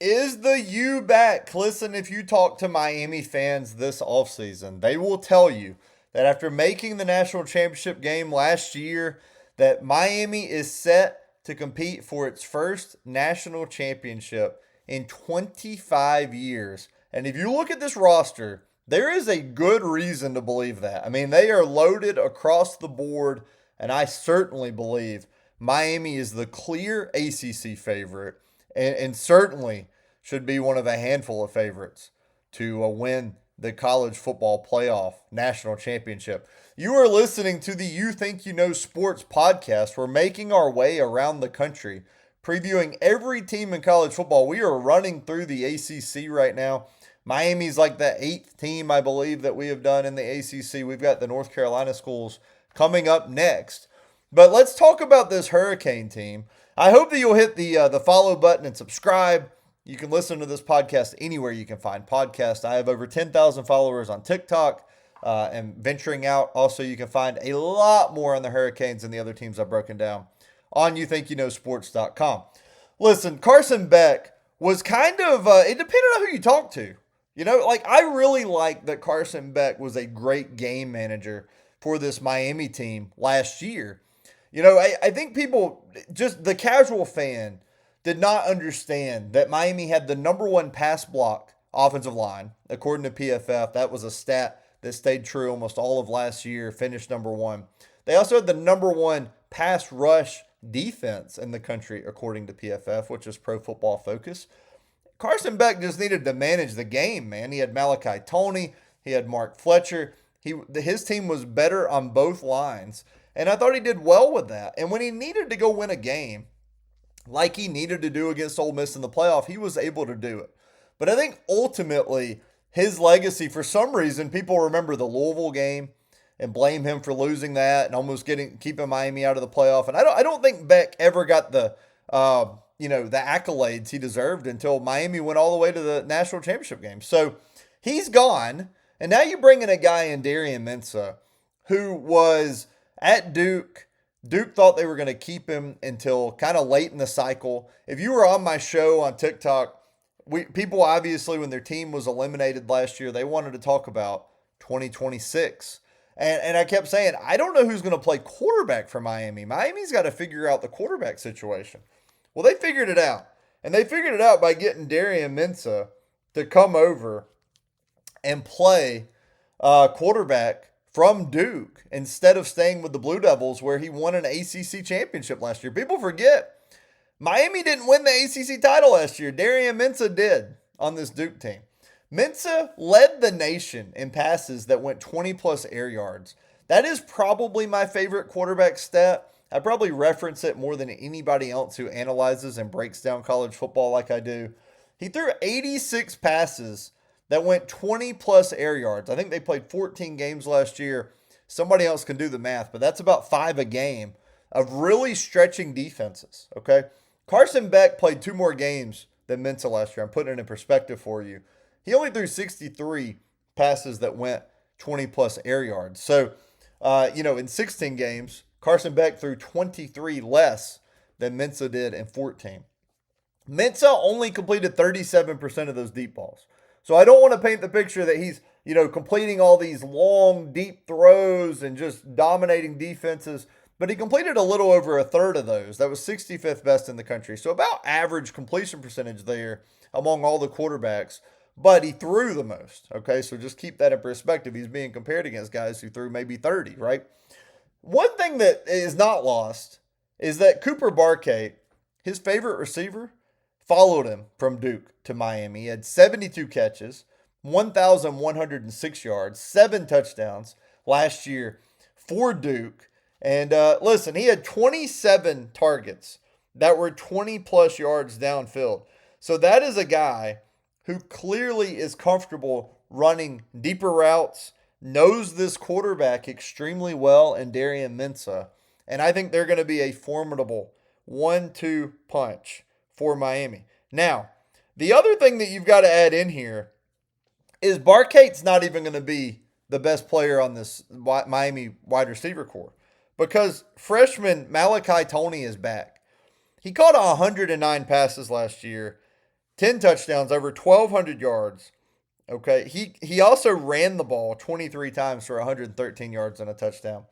Is the U back? Listen, if you talk to Miami fans this offseason, they will tell you that after making the national championship game last year, that Miami is set to compete for its first national championship in 25 years. And if you look at this roster, there is a good reason to believe that. I mean, they are loaded across the board, and I certainly believe Miami is the clear ACC favorite and certainly should be one of a handful of favorites to win the college football playoff national championship. You are listening to the You Think You Know Sports podcast. We're making our way around the country, previewing every team in college football. We are running through the ACC right now. Miami's like the 8th team, I believe, that we have done in the ACC. We've got the North Carolina schools coming up next. But let's talk about this Hurricane team. I hope that you'll hit the follow button and subscribe. You can listen to this podcast anywhere you can find podcasts. I have over 10,000 followers on TikTok and venturing out. Also, you can find a lot more on the Hurricanes and the other teams I've broken down on youthinkyouKnowsports.com. Listen, Carson Beck was kind of, it depended on who you talk to. You know, like I really like that Carson Beck was a great game manager for this Miami team last year. You know, I think people, just the casual fan, did not understand that Miami had the number one pass block offensive line, according to PFF. That was a stat that stayed true almost all of last year, finished number one. They also had the number one pass rush defense in the country, according to PFF, which is Pro Football Focus. Carson Beck just needed to manage the game, man. He had Malachi Toney. He had Mark Fletcher. His team was better on both lines. And I thought he did well with that. And when he needed to go win a game, like he needed to do against Ole Miss in the playoff, he was able to do it. But I think ultimately his legacy, for some reason, people remember the Louisville game and blame him for losing that and almost keeping Miami out of the playoff. And I don't think Beck ever got the accolades he deserved until Miami went all the way to the national championship game. So he's gone, and now you bring in a guy in Darian Mensah who was at Duke. Duke thought they were going to keep him until kind of late in the cycle. If you were on my show on TikTok, people obviously, when their team was eliminated last year, they wanted to talk about 2026. And I kept saying, I don't know who's going to play quarterback for Miami. Miami's got to figure out the quarterback situation. Well, they figured it out. And they figured it out by getting Darian Mensah to come over and play quarterback from Duke instead of staying with the Blue Devils, where he won an ACC championship last year. People forget, Miami didn't win the ACC title last year. Darian Mensah did on this Duke team. Mensah led the nation in passes that went 20-plus air yards. That is probably my favorite quarterback stat. I probably reference it more than anybody else who analyzes and breaks down college football like I do. He threw 86 passes that went 20-plus air yards. I think they played 14 games last year. Somebody else can do the math, but that's about 5 a game of really stretching defenses, okay? Carson Beck played 2 more games than Mensah last year. I'm putting it in perspective for you. He only threw 63 passes that went 20-plus air yards. So, in 16 games, Carson Beck threw 23 less than Mensah did in 14. Mensah only completed 37% of those deep balls. So I don't want to paint the picture that he's, completing all these long, deep throws and just dominating defenses, but he completed a little over a third of those. That was 65th best in the country. So about average completion percentage there among all the quarterbacks, but he threw the most. Okay, so just keep that in perspective. He's being compared against guys who threw maybe 30, right? One thing that is not lost is that Cooper Barkay, his favorite receiver, followed him from Duke to Miami. He had 72 catches, 1,106 yards, 7 touchdowns last year for Duke. And listen, he had 27 targets that were 20-plus yards downfield. So that is a guy who clearly is comfortable running deeper routes, knows this quarterback extremely well, and Darian Mensah. And I think they're going to be a formidable 1-2 punch for Miami. Now, the other thing that you've got to add in here is Barkate's not even going to be the best player on this Miami wide receiver core because freshman Malachi Toney is back. He caught 109 passes last year, 10 touchdowns, over 1,200 yards. Okay. He also ran the ball 23 times for 113 yards and a touchdown.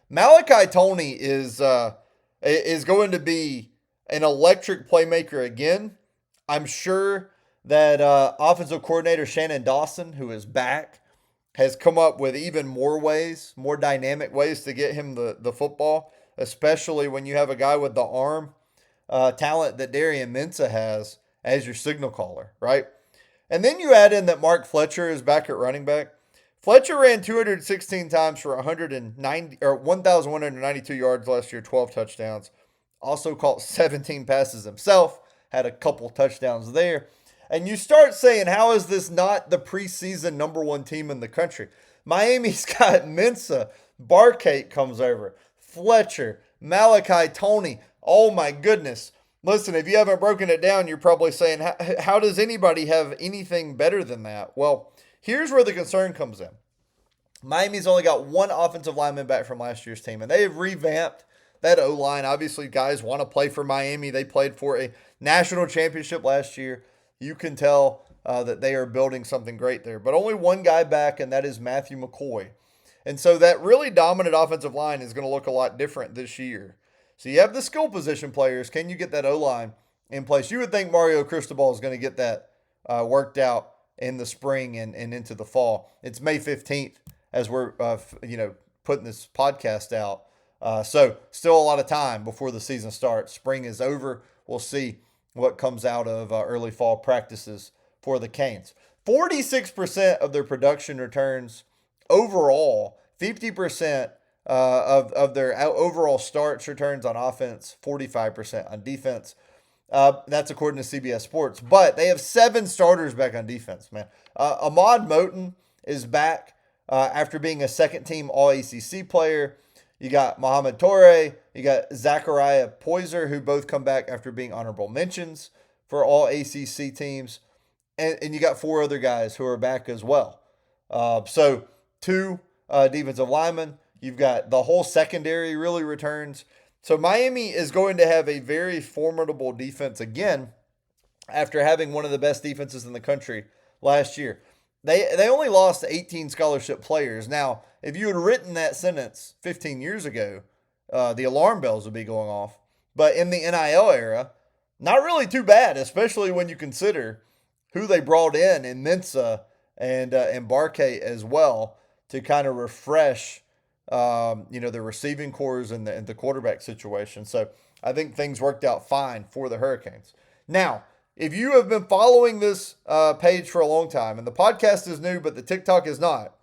Malachi Toney is going to be an electric playmaker again. I'm sure that offensive coordinator Shannon Dawson, who is back, has come up with even more ways, more dynamic ways to get him the football, especially when you have a guy with the arm talent that Darian Mensah has as your signal caller, right? And then you add in that Mark Fletcher is back at running back. Fletcher ran 216 times for 1,192 yards last year, 12 touchdowns. Also caught 17 passes himself, had a couple touchdowns there. And you start saying, how is this not the preseason number one team in the country? Miami's got Mensah, Barkate comes over, Fletcher, Malachi Toney. Oh my goodness. Listen, if you haven't broken it down, you're probably saying, how does anybody have anything better than that? Well, here's where the concern comes in. Miami's only got one offensive lineman back from last year's team, and they have revamped that O-line. Obviously, guys want to play for Miami. They played for a national championship last year. You can tell that they are building something great there. But only one guy back, and that is Matthew McCoy. And so that really dominant offensive line is going to look a lot different this year. So you have the skill position players. Can you get that O-line in place? You would think Mario Cristobal is going to get that worked out in the spring and into the fall. It's May 15th as we're putting this podcast out. So still a lot of time before the season starts. Spring is over. We'll see what comes out of early fall practices for the Canes. 46% of their production returns overall, 50% of their overall starts returns on offense, 45% on defense. That's according to CBS Sports. But they have 7 starters back on defense, man. Ahmad Moten is back after being a second-team All-ACC player. You got Mohamed Torre. You got Zachariah Poyser, who both come back after being honorable mentions for All-ACC teams. And you got 4 other guys who are back as well. So 2 defensive linemen. You've got the whole secondary really returns. So Miami is going to have a very formidable defense again after having one of the best defenses in the country last year. They only lost 18 scholarship players. Now, if you had written that sentence 15 years ago, the alarm bells would be going off. But in the NIL era, not really too bad, especially when you consider who they brought in Mensah and Barkay as well to kind of refresh the receiving cores and the quarterback situation. So I think things worked out fine for the Hurricanes. Now, if you have been following this page for a long time, and the podcast is new, but the TikTok is not,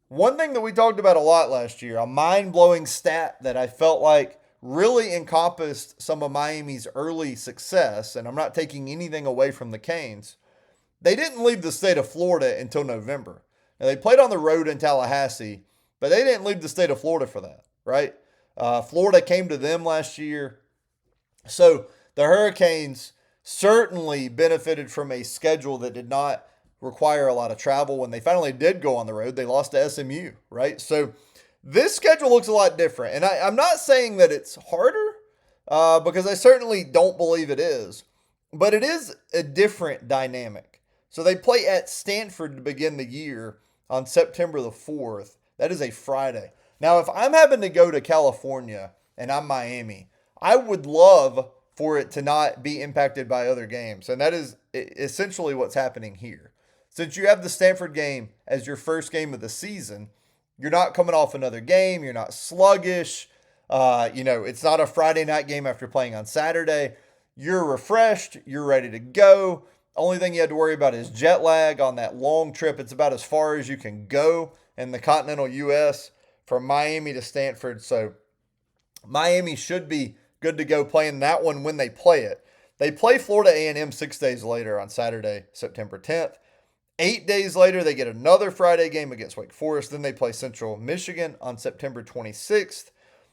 one thing that we talked about a lot last year, a mind-blowing stat that I felt like really encompassed some of Miami's early success, and I'm not taking anything away from the Canes, they didn't leave the state of Florida until November. Now, they played on the road in Tallahassee, but they didn't leave the state of Florida for that, right? Florida came to them last year. So the Hurricanes certainly benefited from a schedule that did not require a lot of travel. When they finally did go on the road, they lost to SMU, right? So this schedule looks a lot different. And I'm not saying that it's harder because I certainly don't believe it is. But it is a different dynamic. So they play at Stanford to begin the year on September the 4th. That is a Friday. Now, if I'm having to go to California and I'm Miami, I would love for it to not be impacted by other games. And that is essentially what's happening here. Since you have the Stanford game as your first game of the season, you're not coming off another game. You're not sluggish. It's not a Friday night game after playing on Saturday. You're refreshed. You're ready to go. Only thing you had to worry about is jet lag on that long trip. It's about as far as you can go in the continental U.S. from Miami to Stanford. So Miami should be good to go playing that one when they play it. They play Florida A&M 6 days later on Saturday, September 10th. 8 days later, they get another Friday game against Wake Forest. Then they play Central Michigan on September 26th.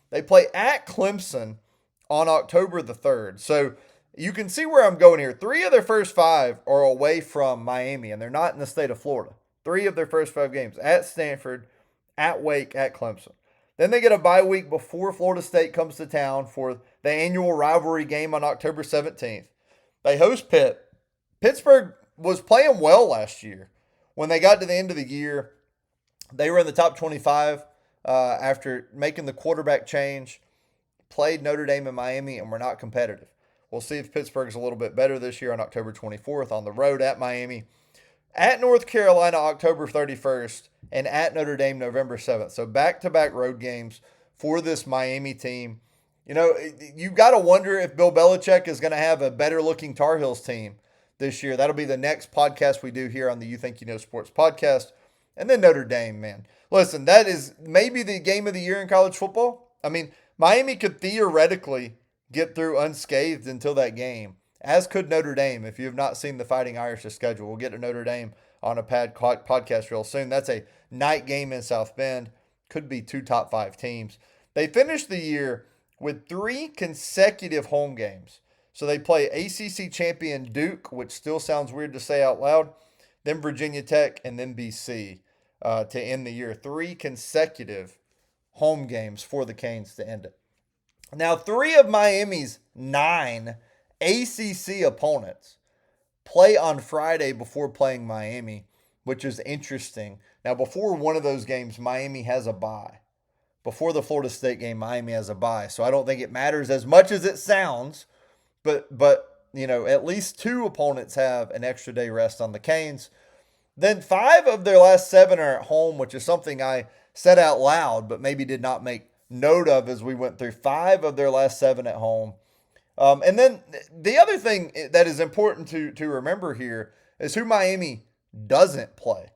They play at Clemson on October the 3rd. So you can see where I'm going here. 3 of their first 5 are away from Miami, and they're not in the state of Florida. 3 of their first 5 games at Stanford, at Wake, at Clemson. Then they get a bye week before Florida State comes to town for the annual rivalry game on October 17th. They host Pitt. Pittsburgh was playing well last year. When they got to the end of the year, they were in the top 25 after making the quarterback change, played Notre Dame and Miami, and were not competitive. We'll see if Pittsburgh's a little bit better this year on October 24th on the road at Miami, at North Carolina October 31st, and at Notre Dame November 7th. So back-to-back road games for this Miami team. You know, you got to wonder if Bill Belichick is going to have a better-looking Tar Heels team this year. That'll be the next podcast we do here on the You Think You Know Sports podcast. And then Notre Dame, man. Listen, that is maybe the game of the year in college football. I mean, Miami could theoretically get through unscathed until that game, as could Notre Dame. If you have not seen the Fighting Irish's schedule, we'll get to Notre Dame on a podcast real soon. That's a night game in South Bend. Could be 2 top 5 teams. They finished the year with 3 consecutive home games. So they play ACC champion Duke, which still sounds weird to say out loud, then Virginia Tech, and then BC to end the year. 3 consecutive home games for the Canes to end it. Now, 3 of Miami's 9 ACC opponents play on Friday before playing Miami, which is interesting. Now, before one of those games, Miami has a bye. Before the Florida State game, Miami has a bye. So I don't think it matters as much as it sounds. But you know, at least 2 opponents have an extra day rest on the Canes. Then 5 of their last 7 are at home, which is something I said out loud, but maybe did not make note of as we went through. 5 of their last 7 at home. And then the other thing that is important to remember here is who Miami doesn't play.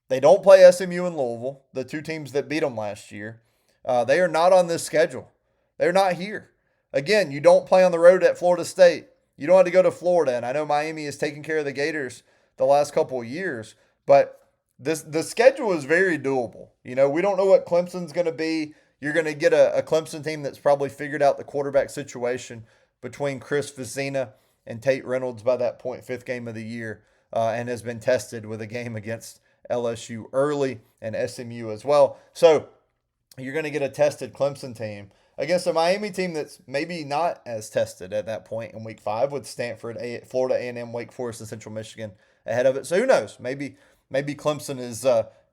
They don't play SMU and Louisville, the 2 teams that beat them last year. They are not on this schedule. They're not here. Again, you don't play on the road at Florida State. You don't have to go to Florida. And I know Miami has taken care of the Gators the last couple of years, but the schedule is very doable. You know, we don't know what Clemson's going to be. You're going to get a Clemson team that's probably figured out the quarterback situation between Chris Vizina and Tate Reynolds by that point, 5th game of the year, and has been tested with a game against LSU early and SMU as well. So you're going to get a tested Clemson team against a Miami team that's maybe not as tested at that point in week 5 with Stanford, Florida A&M, Wake Forest, and Central Michigan ahead of it. So who knows? Maybe Clemson is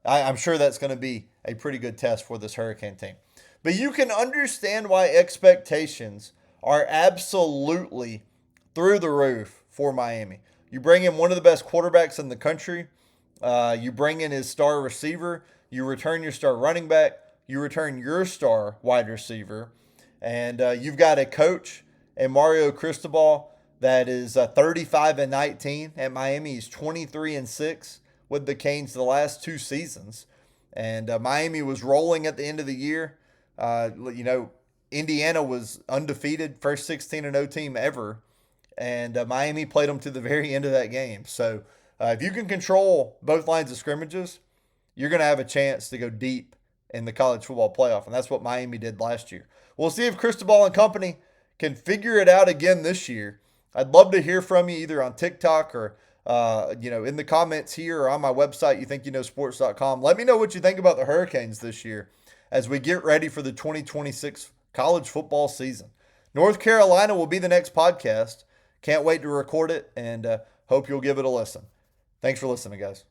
I'm sure that's going to be a pretty good test for this Hurricane team. But you can understand why expectations are absolutely through the roof for Miami. You bring in one of the best quarterbacks in the country. You bring in his star receiver. You return your star running back. You return your star wide receiver. And you've got a coach, and Mario Cristobal, that is 35-19 at Miami. He's 23-6 with the Canes the last 2 seasons. And Miami was rolling at the end of the year. You know, Indiana was undefeated, first 16-0 team ever. And Miami played them to the very end of that game. So if you can control both lines of scrimmages, you're going to have a chance to go deep in the college football playoff. And that's what Miami did last year. We'll see if Cristobal and company can figure it out again this year. I'd love to hear from you either on TikTok or in the comments here or on my website, youthinkyouKnowsports.com. Let me know what you think about the Hurricanes this year as we get ready for the 2026 college football season. North Carolina will be the next podcast. Can't wait to record it and hope you'll give it a listen. Thanks for listening, guys.